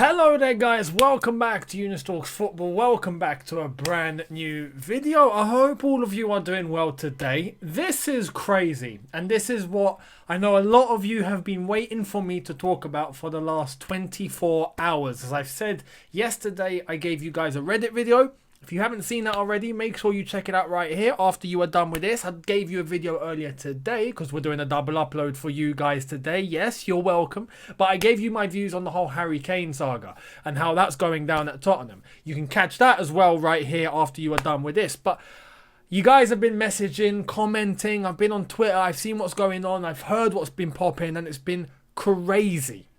Hello there guys, welcome back to Younes Talks Football, welcome back to a brand new video. I hope all of you are doing well today. This is crazy, and this is what I know a lot of you have been waiting for me to talk about for the last 24 hours. As I've said yesterday, I gave you guys a Reddit video. If you haven't seen that already, make sure you check it out right here after you are done with this. I gave you a video earlier today because we're doing a double upload for you guys today. Yes, you're welcome. But I gave you my views on the whole Harry Kane saga and how that's going down at Tottenham. You can catch that as well right here after you are done with this. But you guys have been messaging, commenting. I've been on Twitter. I've seen what's going on. I've heard what's been popping, and it's been crazy.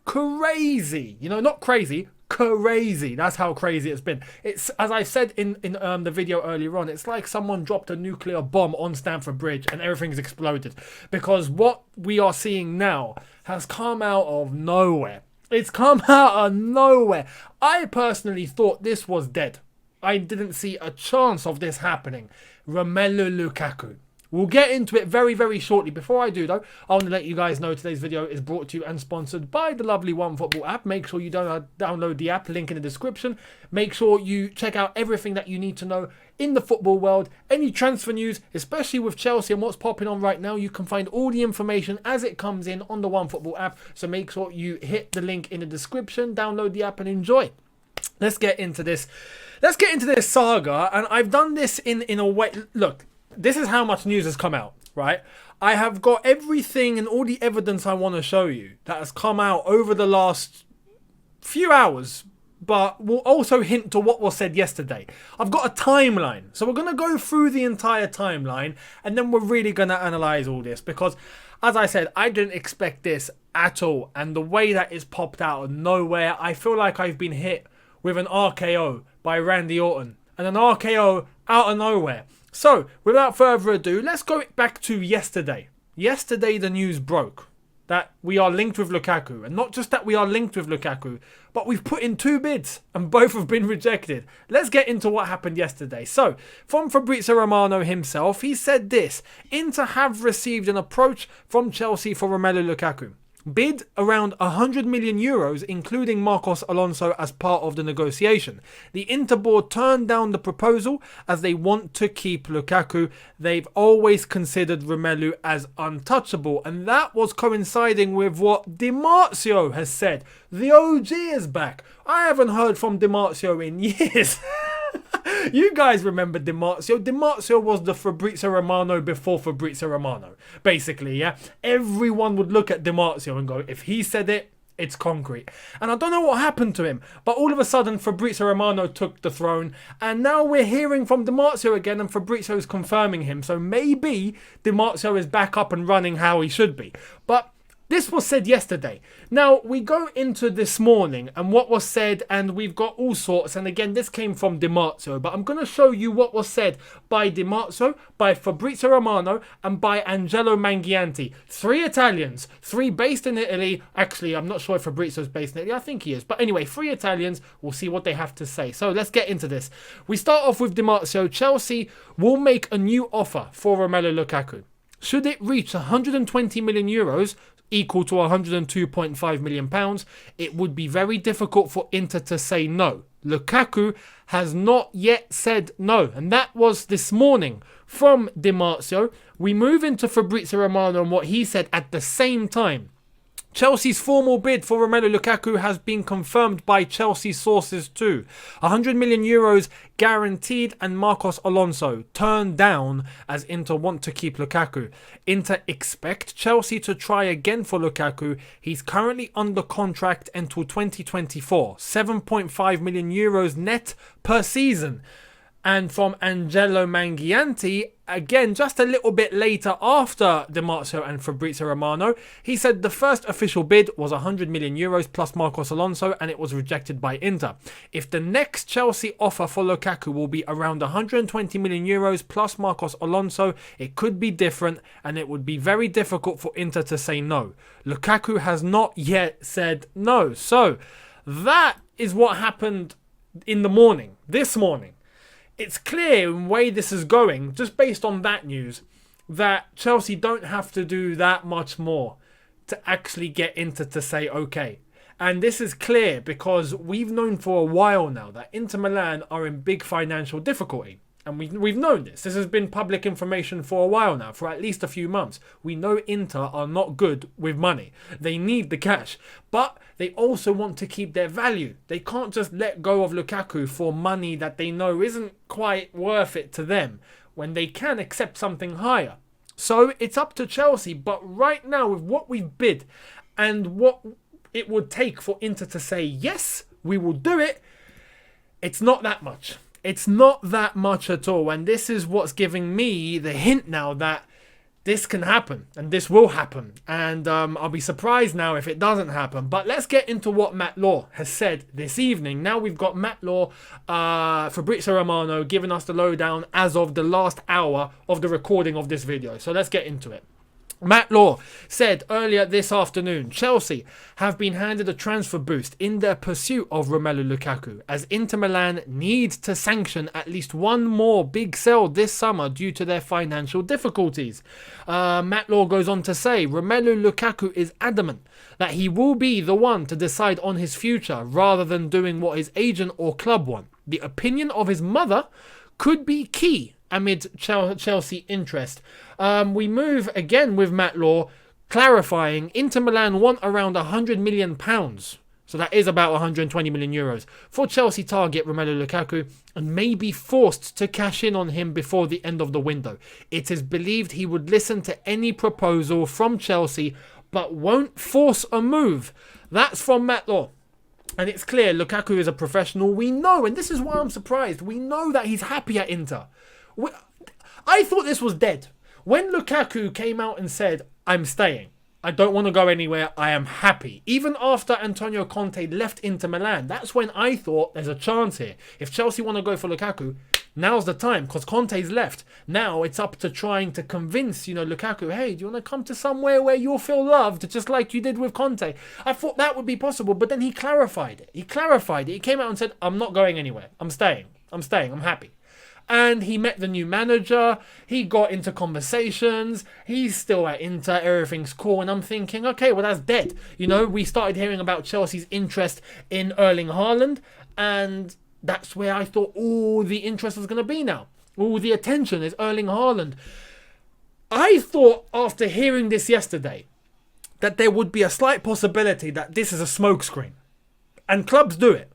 Crazy. You know, not crazy. Crazy. That's how crazy it's been. It's, as I said in the video earlier on, it's like someone dropped a nuclear bomb on Stamford Bridge and everything's exploded, because what we are seeing now has come out of nowhere. It's come out of nowhere. I personally thought this was dead. I didn't see a chance of this happening. Romelu Lukaku. We'll get into it very, very shortly. Before I do, though, I want to let you guys know today's video is brought to you and sponsored by the lovely OneFootball app. Make sure you download the app, link in the description. Make sure you check out everything that you need to know in the football world. Any transfer news, especially with Chelsea and what's popping on right now, you can find all the information as it comes in on the OneFootball app. So make sure you hit the link in the description, download the app and enjoy. Let's get into this. Let's get into this saga. And I've done this in a way. Look. This is how much news has come out, right? I have got everything and all the evidence I want to show you that has come out over the last few hours, but will also hint to what was said yesterday. I've got a timeline. So we're going to go through the entire timeline, and then we're really going to analyze all this, because as I said, I didn't expect this at all. And the way that it's popped out of nowhere, I feel like I've been hit with an RKO by Randy Orton, and an RKO out of nowhere. So, without further ado, let's go back to yesterday. Yesterday, the news broke that we are linked with Lukaku. And not just that we are linked with Lukaku, but we've put in 2 bids and both have been rejected. Let's get into what happened yesterday. So, from Fabrizio Romano himself, he said this: Inter have received an approach from Chelsea for Romelu Lukaku. Bid around 100 million euros, including Marcos Alonso as part of the negotiation. The Inter board turned down the proposal as they want to keep Lukaku. They've always considered Romelu as untouchable, and that was coinciding with what Di Marzio has said. The OG is back. I haven't heard from Di Marzio in years. You guys remember Di Marzio. Di Marzio was the Fabrizio Romano before Fabrizio Romano, basically, yeah? Everyone would look at Di Marzio and go, if he said it, it's concrete. And I don't know what happened to him, but all of a sudden Fabrizio Romano took the throne, and now we're hearing from Di Marzio again, and Fabrizio is confirming him. So maybe Di Marzio is back up and running how he should be. But this was said yesterday. Now, we go into this morning and what was said, and we've got all sorts. And again, this came from Di Marzio, but I'm going to show you what was said by Di Marzio, by Fabrizio Romano, and by Angelo Mangianti. 3 Italians, 3 based in Italy. Actually, I'm not sure if Fabrizio's based in Italy. I think he is. But anyway, 3 Italians. We'll see what they have to say. So let's get into this. We start off with Di Marzio. Chelsea will make a new offer for Romelu Lukaku. Should it reach 120 million euros, equal to 102.5 million pounds, it would be very difficult for Inter to say no. Lukaku has not yet said no, and that was this morning from Di Marzio. We move into Fabrizio Romano and what he said at the same time. Chelsea's formal bid for Romelu Lukaku has been confirmed by Chelsea sources too. 100 million euros guaranteed, and Marcos Alonso turned down as Inter want to keep Lukaku. Inter expect Chelsea to try again for Lukaku. He's currently under contract until 2024. 7.5 million euros net per season. And from Angelo Mangianti, again, just a little bit later after Di Marzio and Fabrizio Romano, he said the first official bid was 100 million euros plus Marcos Alonso, and it was rejected by Inter. If the next Chelsea offer for Lukaku will be around 120 million euros plus Marcos Alonso, it could be different, and it would be very difficult for Inter to say no. Lukaku has not yet said no. So that is what happened in the morning, this morning. It's clear in the way this is going, just based on that news, that Chelsea don't have to do that much more to actually get Inter to say okay. And this is clear because we've known for a while now that Inter Milan are in big financial difficulty. And we've known this. This has been public information for a while now, for at least a few months. We know Inter are not good with money. They need the cash. But they also want to keep their value. They can't just let go of Lukaku for money that they know isn't quite worth it to them, when they can accept something higher. So it's up to Chelsea. But right now, with what we've bid and what it would take for Inter to say, yes, we will do it, it's not that much. It's not that much at all. And this is what's giving me the hint now that this can happen and this will happen. And I'll be surprised now if it doesn't happen. But let's get into what Matt Law has said this evening. Now we've got Matt Law, Fabrizio Romano giving us the lowdown as of the last hour of the recording of this video. So let's get into it. Matt Law said earlier this afternoon, Chelsea have been handed a transfer boost in their pursuit of Romelu Lukaku, as Inter Milan need to sanction at least one more big sell this summer due to their financial difficulties. Matt Law goes on to say, Romelu Lukaku is adamant that he will be the one to decide on his future rather than doing what his agent or club want. The opinion of his mother could be key amid Chelsea interest. We move again with Matt Law clarifying Inter Milan want around £100 million. So that is about 120 million euros for Chelsea target Romelu Lukaku, and may be forced to cash in on him before the end of the window. It is believed he would listen to any proposal from Chelsea but won't force a move. That's from Matt Law. And it's clear Lukaku is a professional. We know, and this is why I'm surprised, we know that he's happy at Inter. I thought this was dead. When Lukaku came out and said, I'm staying, I don't want to go anywhere, I am happy. Even after Antonio Conte left Inter Milan, that's when I thought there's a chance here. If Chelsea want to go for Lukaku, now's the time, because Conte's left. Now it's up to trying to convince, Lukaku, hey, do you want to come to somewhere where you'll feel loved, just like you did with Conte? I thought that would be possible, but then he clarified it. He came out and said, I'm not going anywhere. I'm staying. I'm happy. And he met the new manager, he got into conversations, he's still at Inter, everything's cool, and I'm thinking, okay, well, that's dead. We started hearing about Chelsea's interest in Erling Haaland, and that's where I thought all the interest was going to be now. All the attention is Erling Haaland. I thought, after hearing this yesterday, that there would be a slight possibility that this is a smokescreen. And clubs do it.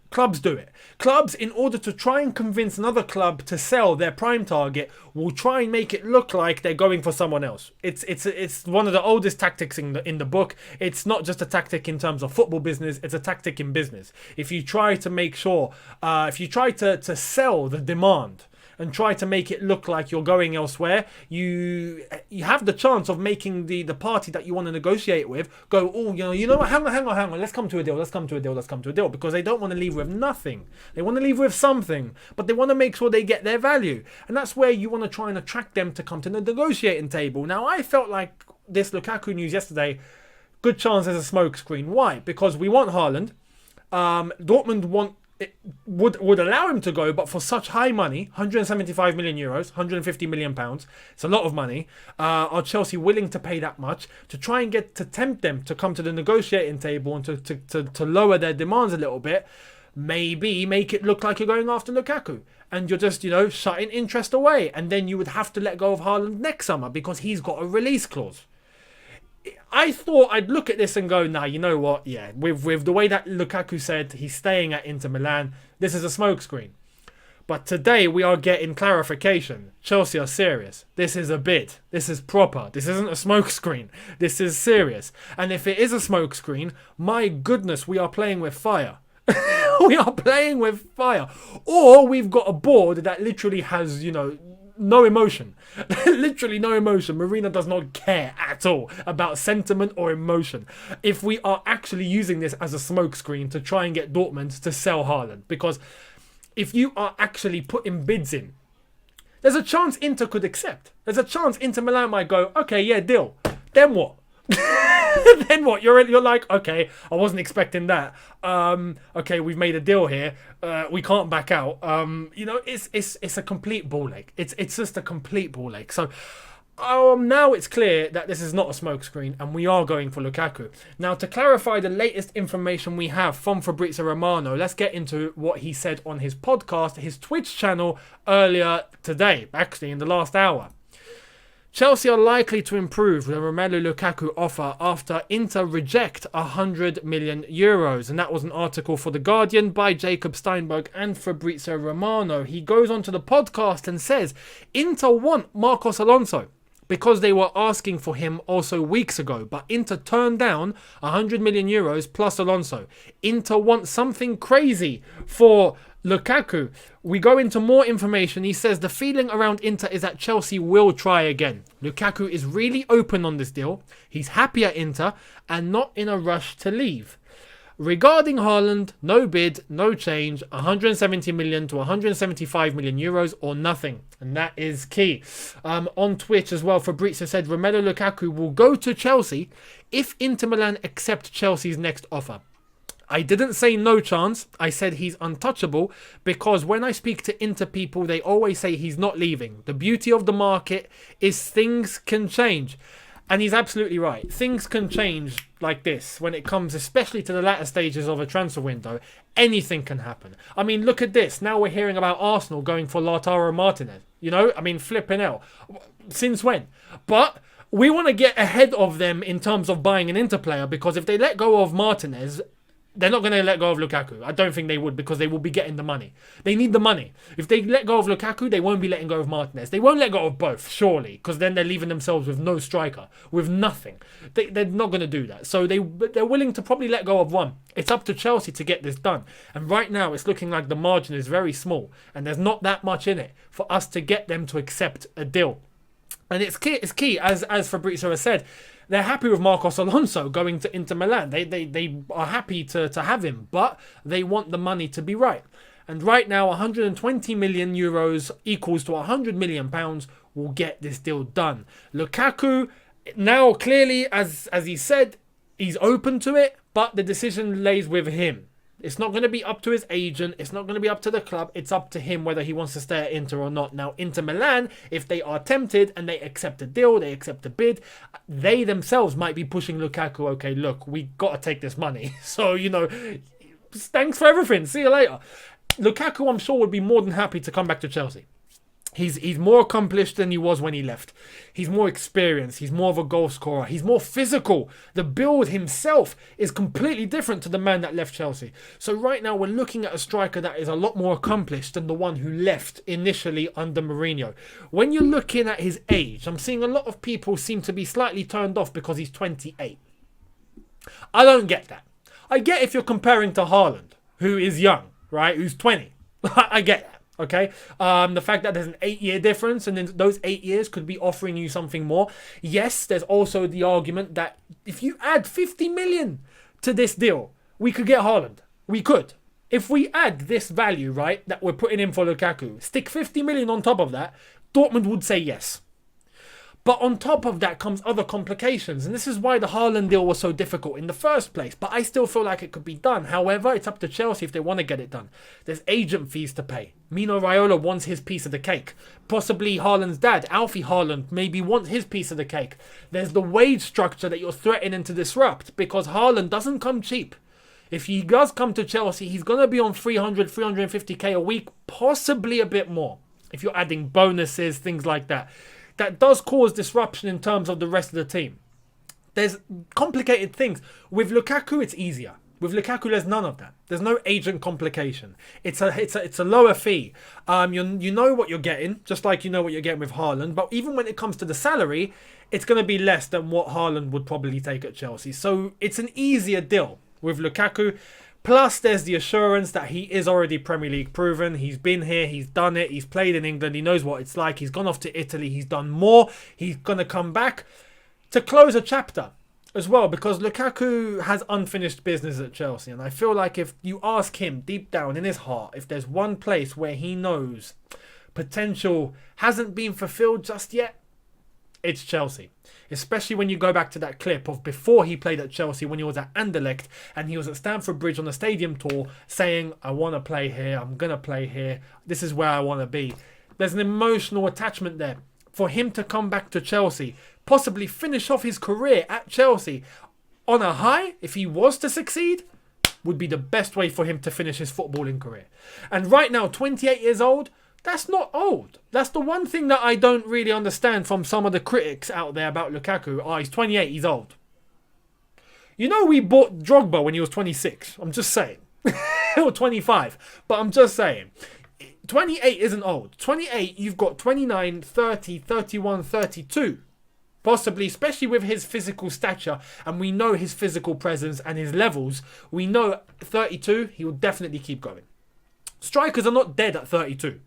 Clubs, in order to try and convince another club to sell their prime target, will try and make it look like they're going for someone else. It's one of the oldest tactics in the book. It's not just a tactic in terms of football business. It's a tactic in business. If you try to make sure, if you try to sell the demand and try to make it look like you're going elsewhere, you have the chance of making the party that you want to negotiate with go, oh, you know what, hang on, let's come to a deal, because they don't want to leave with nothing. They want to leave with something, but they want to make sure they get their value. And that's where you want to try and attract them to come to the negotiating table. Now, I felt like this Lukaku news yesterday, good chance as a smokescreen. Why? Because we want Haaland. Dortmund would allow him to go, but for such high money, 175 million euros, 150 million pounds, it's a lot of money. Are Chelsea willing to pay that much to try and to tempt them to come to the negotiating table and to lower their demands a little bit? Maybe make it look like you're going after Lukaku and you're just, shutting interest away, and then you would have to let go of Haaland next summer because he's got a release clause. I thought I'd look at this and go, nah, you know what? Yeah, with the way that Lukaku said he's staying at Inter Milan, this is a smokescreen. But today we are getting clarification. Chelsea are serious. This is a bid. This is proper. This isn't a smokescreen. This is serious. And if it is a smokescreen, my goodness, we are playing with fire. We are playing with fire. Or we've got a board that literally has, no emotion. Literally no emotion. Marina does not care at all about sentiment or emotion. If we are actually using this as a smokescreen to try and get Dortmund to sell Haaland. Because if you are actually putting bids in, there's a chance Inter could accept. There's a chance Inter Milan might go, okay, yeah, deal. Then what? Then what? You're like, okay, I wasn't expecting that. Okay, we've made a deal here. We can't back out. It's a complete ball ache. It's just a complete ball ache. So Now it's clear that this is not a smokescreen and we are going for Lukaku. Now, to clarify the latest information we have from Fabrizio Romano, let's get into what he said on his podcast, his Twitch channel earlier today, actually in the last hour. Chelsea are likely to improve the Romelu Lukaku offer after Inter reject €100 million. And that was an article for The Guardian by Jacob Steinberg and Fabrizio Romano. He goes on to the podcast and says, Inter want Marcos Alonso because they were asking for him also weeks ago, but Inter turned down €100 million plus Alonso. Inter want something crazy for Lukaku. We go into more information. He says the feeling around Inter is that Chelsea will try again. Lukaku is really open on this deal. He's happy at Inter and not in a rush to leave. Regarding Haaland, no bid, no change, 170 million to 175 million euros or nothing. And that is key. On Twitch as well, Fabrizio said Romelu Lukaku will go to Chelsea if Inter Milan accept Chelsea's next offer. I didn't say no chance. I said he's untouchable because when I speak to Inter people, they always say he's not leaving. The beauty of the market is things can change. And he's absolutely right. Things can change like this when it comes, especially to the latter stages of a transfer window. Anything can happen. I mean, look at this. Now we're hearing about Arsenal going for Lautaro Martinez. You know, I mean, flipping hell. Since when? But we want to get ahead of them in terms of buying an Inter player because if they let go of Martinez, they're not going to let go of Lukaku. I don't think they would because they will be getting the money. They need the money. If they let go of Lukaku, they won't be letting go of Martinez. They won't let go of both, surely, because then they're leaving themselves with no striker, with nothing. They're not going to do that. So they're willing to probably let go of one. It's up to Chelsea to get this done. And right now, it's looking like the margin is very small. And there's not that much in it for us to get them to accept a deal. And it's key, as Fabrizio has said. They're happy with Marcos Alonso going to Inter Milan. They are happy to have him, but they want the money to be right. And right now, 120 million euros equals to 100 million pounds will get this deal done. Lukaku, now clearly, as he said, he's open to it, but the decision lays with him. It's not going to be up to his agent. It's not going to be up to the club. It's up to him whether he wants to stay at Inter or not. Now, Inter Milan, if they are tempted and they accept a deal, they accept a bid, they themselves might be pushing Lukaku, okay, look, we got to take this money. So, you know, thanks for everything. See you later. Lukaku, I'm sure, would be more than happy to come back to Chelsea. He's more accomplished than he was when he left. He's more experienced. He's more of a goal scorer. He's more physical. The build himself is completely different to the man that left Chelsea. So right now we're looking at a striker that is a lot more accomplished than the one who left initially under Mourinho. When you're looking at his age, I'm seeing a lot of people seem to be slightly turned off because he's 28. I don't get that. I get if you're comparing to Haaland, who is young, right? Who's 20. I get that. Okay, the fact that there's an 8-year difference and then those 8 years could be offering you something more. Yes, there's also the argument that if you add 50 million to this deal, we could get Haaland. We could. If we add this value, right, that we're putting in for Lukaku, stick 50 million on top of that, Dortmund would say yes. But on top of that comes other complications. And this is why the Haaland deal was so difficult in the first place. But I still feel like it could be done. However, it's up to Chelsea if they want to get it done. There's agent fees to pay. Mino Raiola wants his piece of the cake. Possibly Haaland's dad, Alfie Haaland, maybe wants his piece of the cake. There's the wage structure that you're threatening to disrupt. Because Haaland doesn't come cheap. If he does come to Chelsea, he's going to be on 300, 350k a week. Possibly a bit more. If you're adding bonuses, things like that. That does cause disruption in terms of the rest of the team. There's complicated things. With Lukaku, it's easier. With Lukaku, there's none of that. There's no agent complication. It's a lower fee. You know what you're getting, just like you know what you're getting with Haaland. But even when it comes to the salary, it's going to be less than what Haaland would probably take at Chelsea. So it's an easier deal with Lukaku. Plus, there's the assurance that he is already Premier League proven. He's been here, he's done it, he's played in England, he knows what it's like. He's gone off to Italy, he's done more. He's going to come back to close a chapter as well because Lukaku has unfinished business at Chelsea. And I feel like if you ask him deep down in his heart, if there's one place where he knows potential hasn't been fulfilled just yet, it's Chelsea. Especially when you go back to that clip of before he played at Chelsea when he was at Anderlecht and he was at Stamford Bridge on the stadium tour saying, I want to play here, I'm going to play here, this is where I want to be. There's an emotional attachment there. for him to come back to Chelsea, possibly finish off his career at Chelsea on a high, if he was to succeed, would be the best way for him to finish his footballing career. And right now, 28 years old, that's not old. That's the one thing that I don't really understand from some of the critics out there about Lukaku. Oh, he's 28, he's old. You know, we bought Drogba when he was 26. I'm just saying. Or 25. But I'm just saying. 28 isn't old. 28, you've got 29, 30, 31, 32. Possibly, especially with his physical stature. And we know his physical presence and his levels. We know 32, he will definitely keep going. Strikers are not dead at 32.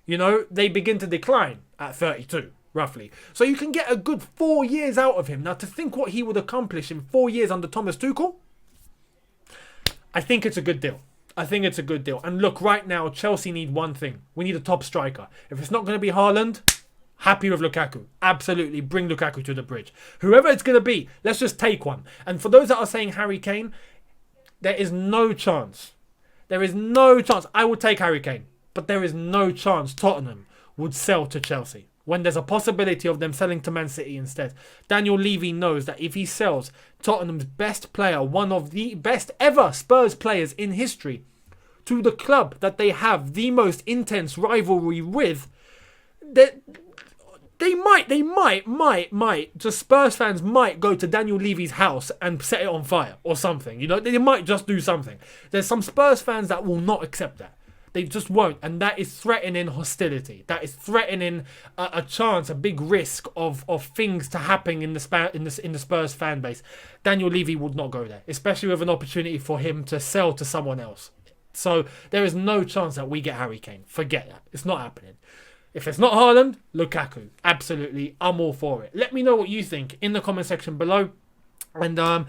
You know, they begin to decline at 32, roughly. So you can get a good 4 years out of him. Now, to think what he would accomplish in 4 years under Thomas Tuchel, I think it's a good deal. I think it's a good deal. And look, right now, Chelsea need one thing. We need a top striker. If it's not going to be Haaland, happy with Lukaku. Absolutely, bring Lukaku to the bridge. Whoever it's going to be, let's just take one. And for those that are saying Harry Kane, there is no chance. There is no chance. I would take Harry Kane. But there is no chance Tottenham would sell to Chelsea when there's a possibility of them selling to Man City instead. Daniel Levy knows that if he sells Tottenham's best player, one of the best ever Spurs players in history, to the club that they have the most intense rivalry with, they might, just Spurs fans might go to Daniel Levy's house and set it on fire or something. You know, they might just do something. There's some Spurs fans that will not accept that. They just won't, and that is threatening hostility. That is threatening a chance, a big risk of things to happen in the Spurs fan base. Daniel Levy would not go there, especially with an opportunity for him to sell to someone else. So there is no chance that we get Harry Kane. Forget that. It's not happening. If it's not Haaland, Lukaku. Absolutely, I'm all for it. Let me know what you think in the comment section below. And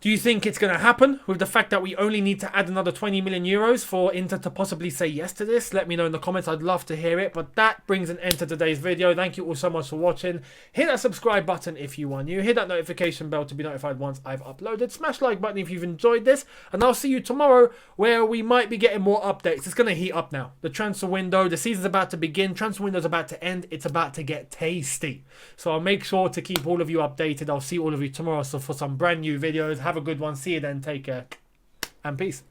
do you think it's going to happen with the fact that we only need to add another 20 million euros for Inter to possibly say yes to this? Let me know in the comments. I'd love to hear it. But that brings an end to today's video. Thank you all so much for watching. Hit that subscribe button if you are new. Hit that notification bell to be notified once I've uploaded. Smash like button if you've enjoyed this. And I'll see you tomorrow where we might be getting more updates. It's going to heat up now. The transfer window, the season's about to begin. Transfer window's about to end. It's about to get tasty. So I'll make sure to keep all of you updated. I'll see all of you tomorrow for some brand new videos. Have a good one. See you then. Take care and peace.